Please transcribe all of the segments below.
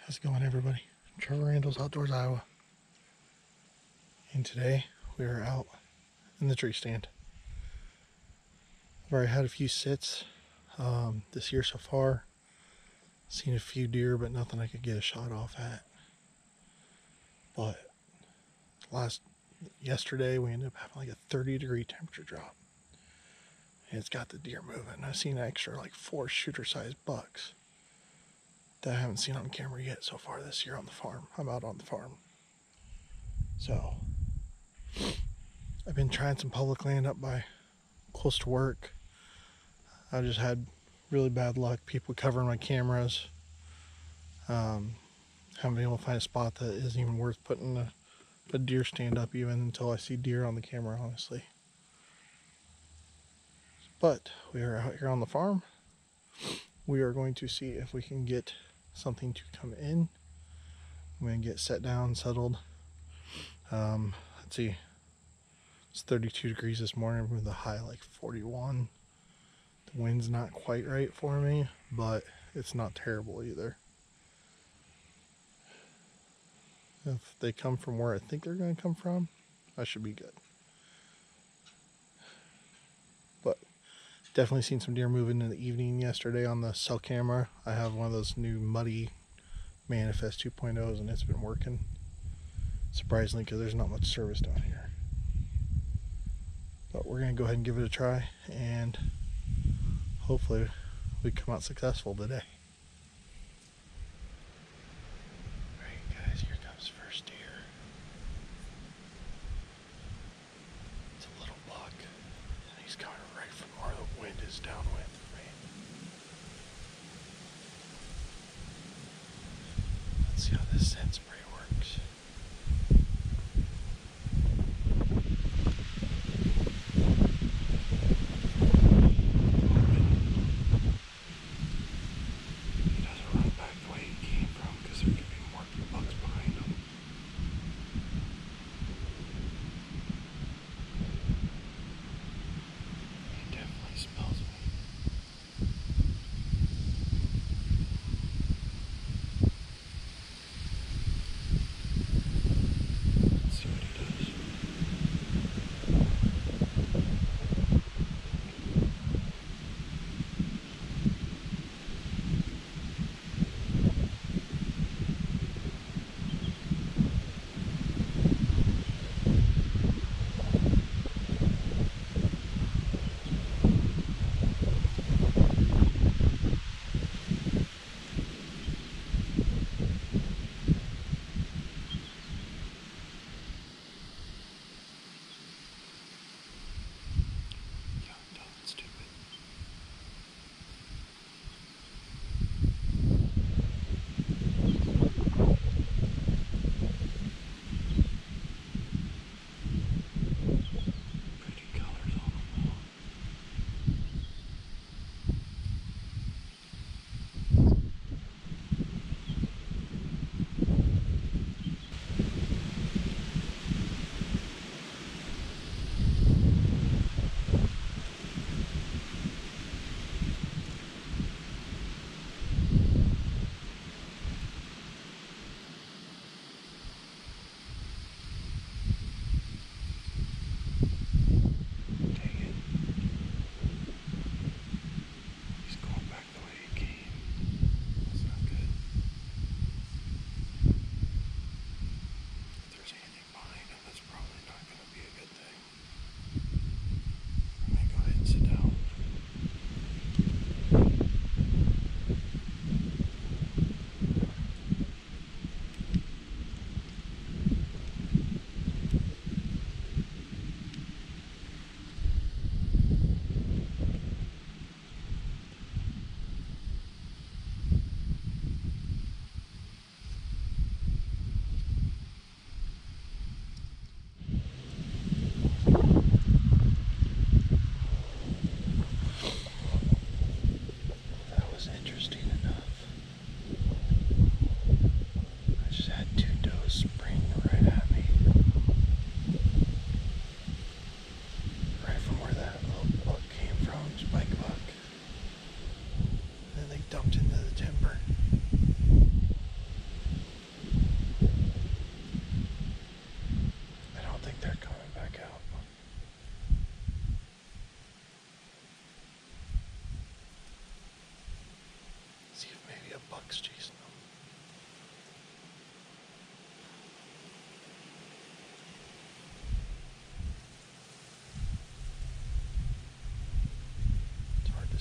How's it going, everybody? Trevor Randles Outdoors Iowa. And today we are out in the tree stand. I've already had a few sits this year so far. Seen a few deer, but nothing I could get a shot off at. But yesterday we ended up having like a 30-degree temperature drop. And it's got the deer moving. I've seen extra like 4 shooter-sized bucks that I haven't seen on camera yet so far this year on the farm. I'm out on the farm. So I've been trying some public land up by close to work. I just had really bad luck. People covering my cameras. Haven't been able to find a spot that isn't even worth putting a deer stand up even until I see deer on the camera, honestly. But we are out here on the farm. We are going to see if we can get something to come in. I'm going to get set down, settled. Let's see. It's 32 degrees this morning with a high like 41. The wind's not quite right for me, but it's not terrible either. If they come from where I think they're going to come from, I should be good. But definitely seen some deer moving in the evening yesterday on the cell camera. I have one of those new muddy Manifest 2.0s and it's been working. Surprisingly, because there's not much service down here. But we're going to go ahead and give it a try and hopefully we come out successful today. Alright guys, here comes first deer. It's a little buck and he's coming right from where the wind is downwind of me. Let's see how this scent spray works.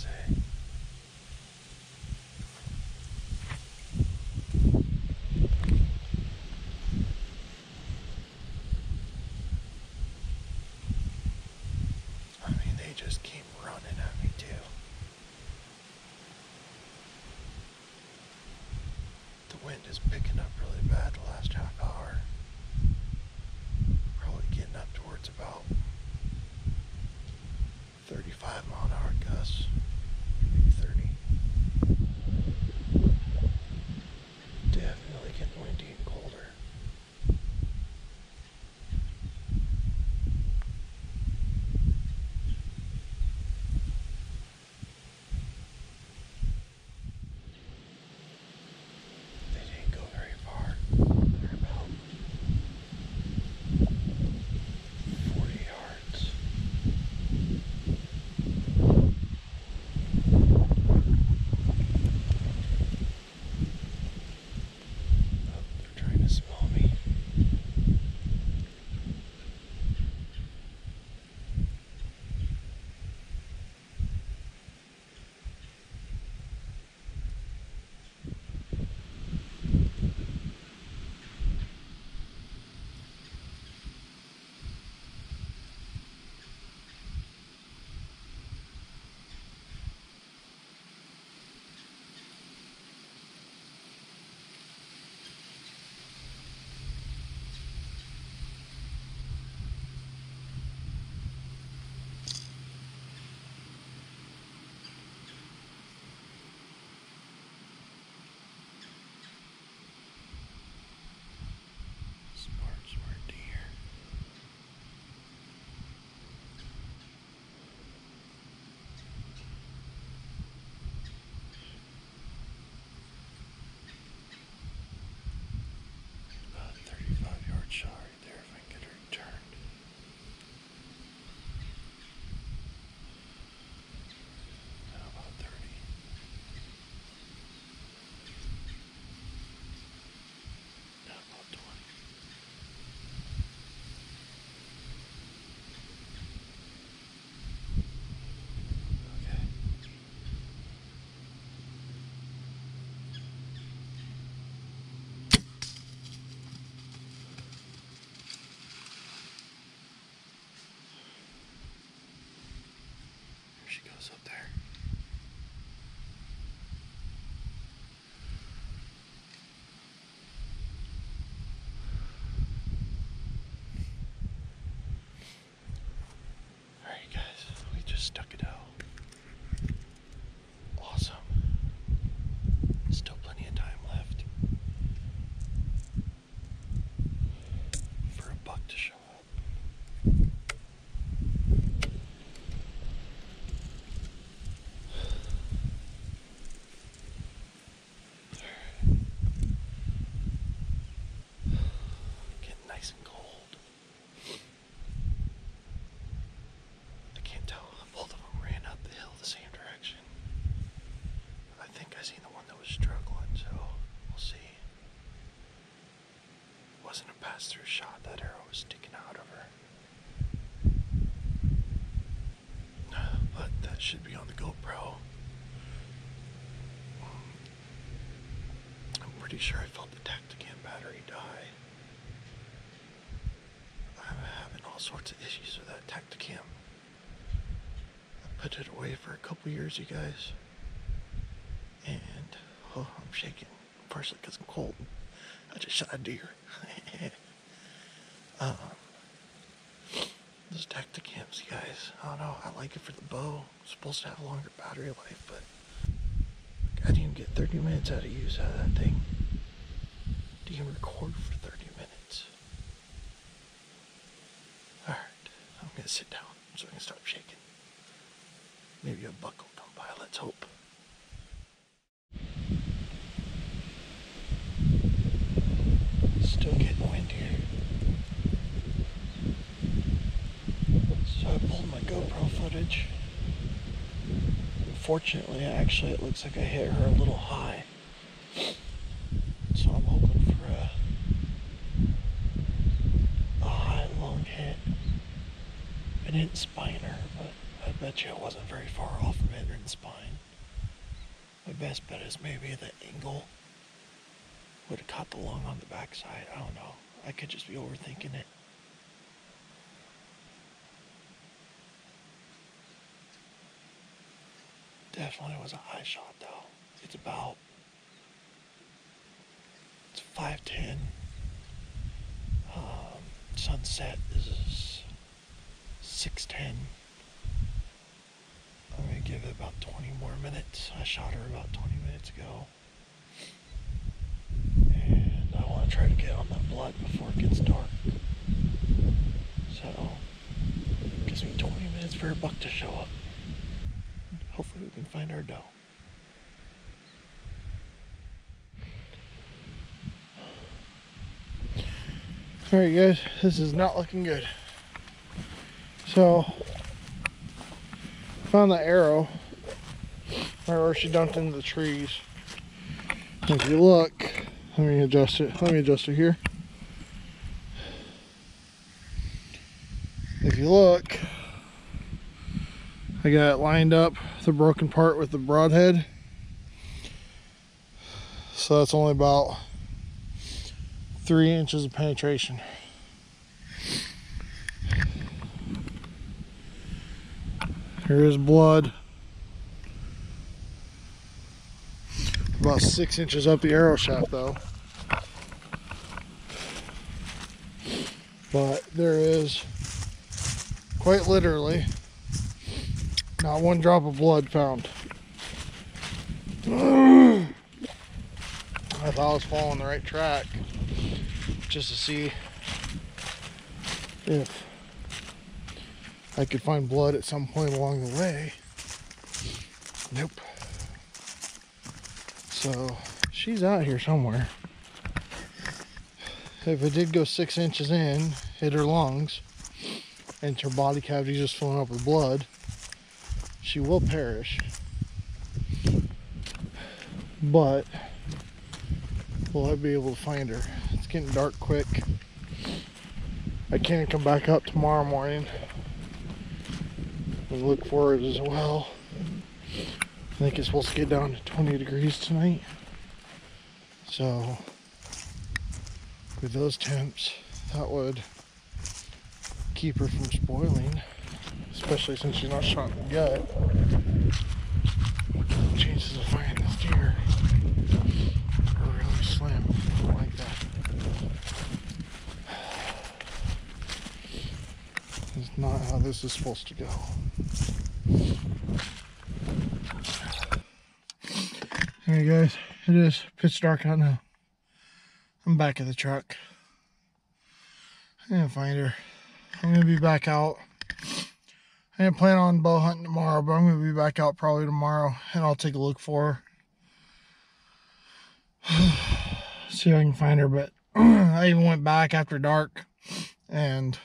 say. I mean, they just came running at me too. The wind is picking up really bad the last half hour. Probably getting up towards about 35-mile-an-hour gusts, maybe 30. Definitely getting windy and colder. They didn't go very far. They're about 40 yards. They're trying to smell me. Smart deer. About 35-yard shot right there if I can get her turned. Now about 30. Now about 20. Okay. Here she goes up there. Alright guys, we just stuck it out. Awesome. Still plenty of time left for a buck to show up. Getting nice and cold. I can't tell. Both of them ran up the hill the same direction. I think I seen the one that was struggling, so we'll see. It wasn't a pass-through shot. That arrow was sticking out of her. But that should be on the GoPro. I'm pretty sure I felt the Tacticam battery die. I'm having all sorts of issues with that Tacticam. I put it away for a couple years, you guys. And, oh, I'm shaking. Partially because I'm cold. I just shot a deer. Those Tacticams, you guys. I don't know. I like it for the bow. It's supposed to have a longer battery life, but I didn't even get 30 minutes out of use out of that thing. Didn't even record for 30 minutes. Alright, I'm gonna sit down so I can stop shaking. Maybe a buck will come by, let's hope. Still getting windier. So I pulled my GoPro footage. Fortunately, actually, it looks like I hit her a little high. So I'm hoping for a high, long hit. I didn't spine her, but I bet you it wasn't very far off from hitting her the spine. My best bet is maybe the angle would have caught the lung on the backside. I don't know. I could just be overthinking it. Definitely was a high shot though. It's 5:10. Sunset is 6:10. I'm gonna give it about 20 more minutes. I shot her about 20 minutes ago. And I want to try to get on that blood before it gets dark. So, it gives me 20 minutes for a buck to show up. Hopefully we can find our doe. Alright guys, this is not looking good. So, found the arrow right where she dumped into the trees. If you look, let me adjust it. Let me adjust it here. If you look, I got it lined up, the broken part with the broadhead. So that's only about 3 inches of penetration. Here is blood. About 6 inches up the arrow shaft though. But there is quite literally not one drop of blood found. I thought I was following the right track just to see if I could find blood at some point along the way. Nope. So she's out here somewhere. If it did go 6 inches in, hit her lungs, and her body cavity just filling up with blood, she will perish. But will I be able to find her? It's getting dark quick. I can't come back up tomorrow morning and look for it as well. I think it's supposed to get down to 20 degrees tonight. So with those temps, that would keep her from spoiling, especially since she's not shot in the gut. Chances of finding this deer are really slim. I don't like that. It's not how this is supposed to go. Alright guys, it is pitch dark out now. I'm back at the truck. I'm gonna find her. I'm gonna be back out. I didn't plan on bow hunting tomorrow, but I'm gonna be back out probably tomorrow and I'll take a look for her. See if I can find her, but I even went back after dark and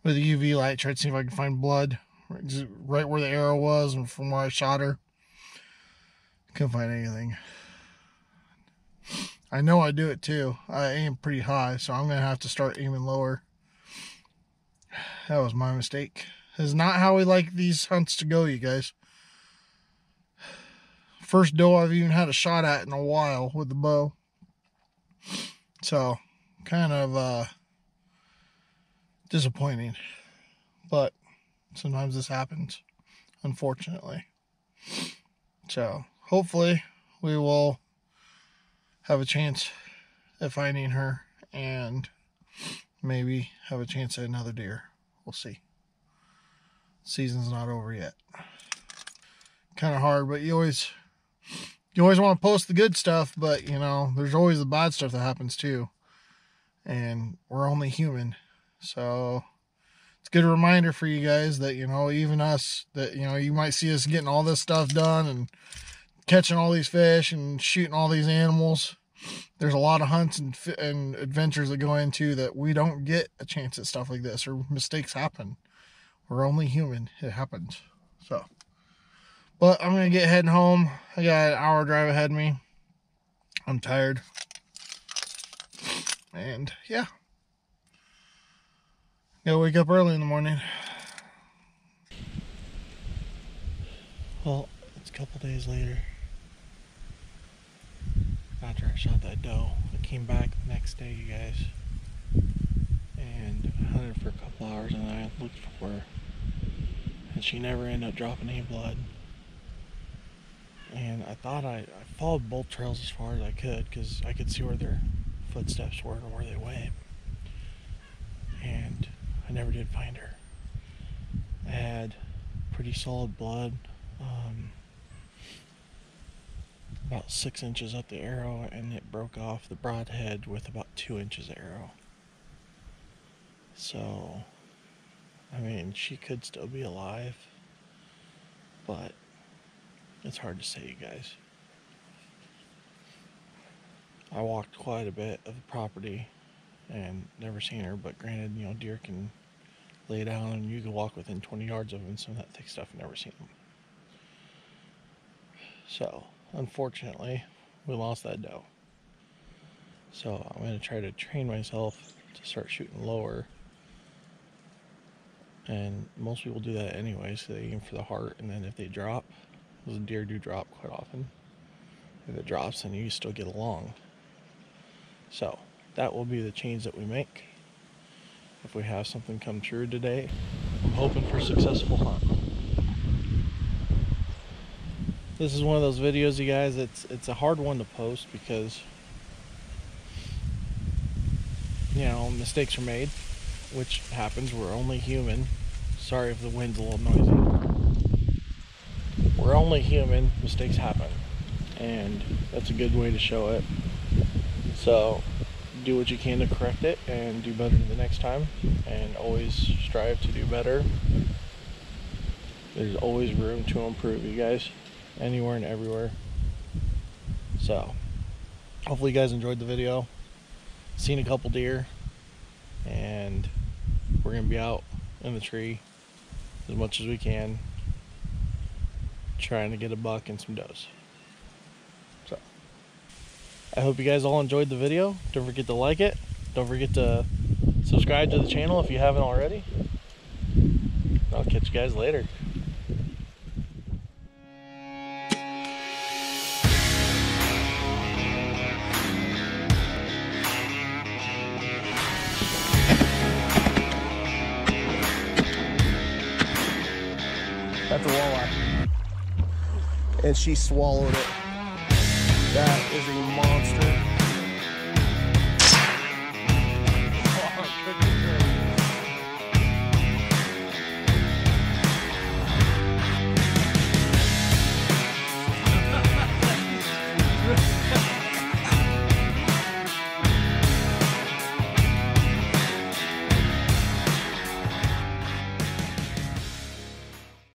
with a UV light tried to see if I could find blood right where the arrow was and from where I shot her. Couldn't find anything. I know I do it too. I aim pretty high, so I'm gonna have to start aiming lower. That was my mistake. This is not how we like these hunts to go, you guys. First doe I've even had a shot at in a while with the bow. So, kind of disappointing. But sometimes this happens, unfortunately. So, hopefully we will have a chance at finding her and maybe have a chance at another deer. We'll see. Season's not over yet. Kind of hard, but you always want to post the good stuff, but you know, there's always the bad stuff that happens too. And we're only human. So it's a good reminder for you guys that, you know, even us, that, you know, you might see us getting all this stuff done and catching all these fish and shooting all these animals. There's a lot of hunts and adventures that go into that we don't get a chance at stuff like this, or mistakes happen. We're only human. It happens. So, but I'm going to get heading home. I got an hour drive ahead of me. I'm tired. And yeah. Gotta wake up early in the morning. Well, it's a couple days later. After I shot that doe, I came back the next day, you guys, and I hunted for a couple hours, and I looked for her, and she never ended up dropping any blood. And I thought I followed both trails as far as I could, because I could see where their footsteps were and where they went, and I never did find her. I had pretty solid blood, about 6 inches up the arrow, and it broke off the broadhead with about 2 inches of arrow. So, I mean, she could still be alive, but it's hard to say, you guys. I walked quite a bit of the property and never seen her, but granted, you know, deer can lay down and you can walk within 20 yards of them, and some of that thick stuff, I've never seen them. So, unfortunately, we lost that doe. So I'm going to try to train myself to start shooting lower. And most people do that anyway, so they aim for the heart, and then if they drop, because deer do drop quite often, if it drops, then you still get along. So that will be the change that we make. If we have something come true today, I'm hoping for a successful hunt. This is one of those videos, you guys, it's a hard one to post because, you know, mistakes are made, which happens. We're only human. Sorry if the wind's a little noisy. We're only human. Mistakes happen, and that's a good way to show it. So do what you can to correct it and do better the next time, and always strive to do better. There's always room to improve, you guys, anywhere and everywhere. So hopefully you guys enjoyed the video. Seen a couple deer, and we're gonna be out in the tree as much as we can, trying to get a buck and some does. So I hope you guys all enjoyed the video. Don't forget to like it. Don't forget to subscribe to the channel if you haven't already. I'll catch you guys later. That's a walleye. And she swallowed it. That is a monster. Oh,